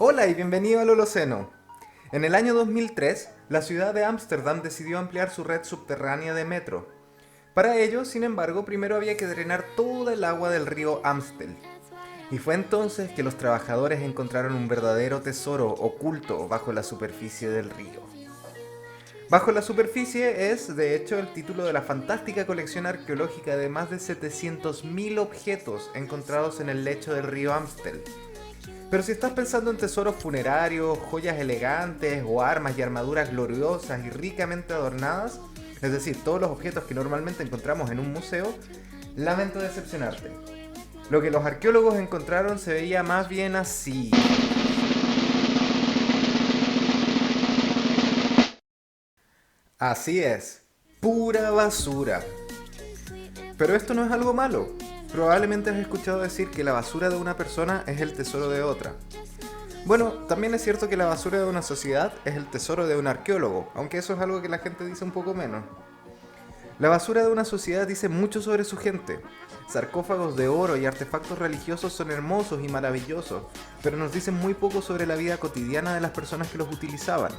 Hola y bienvenido al Holoceno. En el año 2003, la ciudad de Ámsterdam decidió ampliar su red subterránea de metro. Para ello, sin embargo, primero había que drenar toda el agua del río Amstel. Y fue entonces que los trabajadores encontraron un verdadero tesoro oculto bajo la superficie del río. Bajo la superficie es, de hecho, el título de la fantástica colección arqueológica de más de 700.000 objetos encontrados en el lecho del río Amstel. Pero si estás pensando en tesoros funerarios, joyas elegantes o armas y armaduras gloriosas y ricamente adornadas, es decir, todos los objetos que normalmente encontramos en un museo, lamento decepcionarte. Lo que los arqueólogos encontraron se veía más bien así. Así es, pura basura. Pero esto no es algo malo. Probablemente has escuchado decir que la basura de una persona es el tesoro de otra. Bueno, también es cierto que la basura de una sociedad es el tesoro de un arqueólogo, aunque eso es algo que la gente dice un poco menos. La basura de una sociedad dice mucho sobre su gente. Sarcófagos de oro y artefactos religiosos son hermosos y maravillosos, pero nos dicen muy poco sobre la vida cotidiana de las personas que los utilizaban.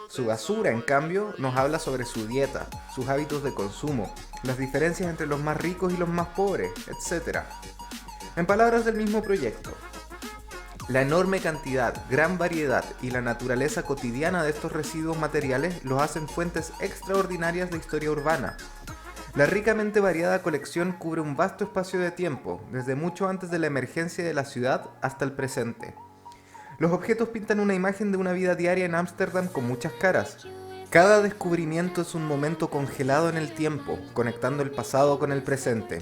Su basura, en cambio, nos habla sobre su dieta, sus hábitos de consumo, las diferencias entre los más ricos y los más pobres, etc. En palabras del mismo proyecto, la enorme cantidad, gran variedad y la naturaleza cotidiana de estos residuos materiales los hacen fuentes extraordinarias de historia urbana. La ricamente variada colección cubre un vasto espacio de tiempo, desde mucho antes de la emergencia de la ciudad hasta el presente. Los objetos pintan una imagen de una vida diaria en Ámsterdam con muchas caras. Cada descubrimiento es un momento congelado en el tiempo, conectando el pasado con el presente.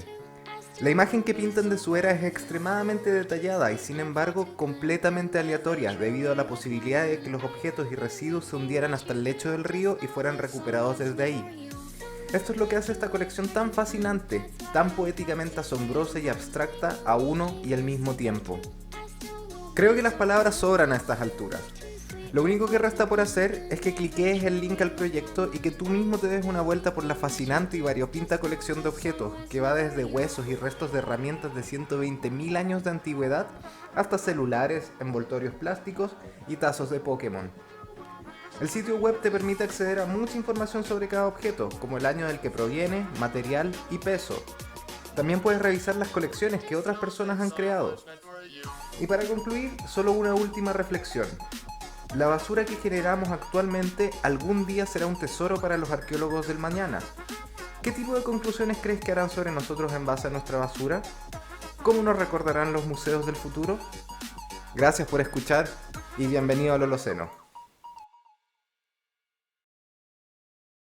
La imagen que pintan de su era es extremadamente detallada y sin embargo completamente aleatoria debido a la posibilidad de que los objetos y residuos se hundieran hasta el lecho del río y fueran recuperados desde ahí. Esto es lo que hace esta colección tan fascinante, tan poéticamente asombrosa y abstracta a uno y al mismo tiempo. Creo que las palabras sobran a estas alturas. Lo único que resta por hacer es que cliques el link al proyecto y que tú mismo te des una vuelta por la fascinante y variopinta colección de objetos, que va desde huesos y restos de herramientas de 120.000 años de antigüedad hasta celulares, envoltorios plásticos y tazos de Pokémon. El sitio web te permite acceder a mucha información sobre cada objeto, como el año del que proviene, material y peso. También puedes revisar las colecciones que otras personas han creado. Y para concluir, solo una última reflexión. La basura que generamos actualmente algún día será un tesoro para los arqueólogos del mañana. ¿Qué tipo de conclusiones crees que harán sobre nosotros en base a nuestra basura? ¿Cómo nos recordarán los museos del futuro? Gracias por escuchar y bienvenido al Holoceno.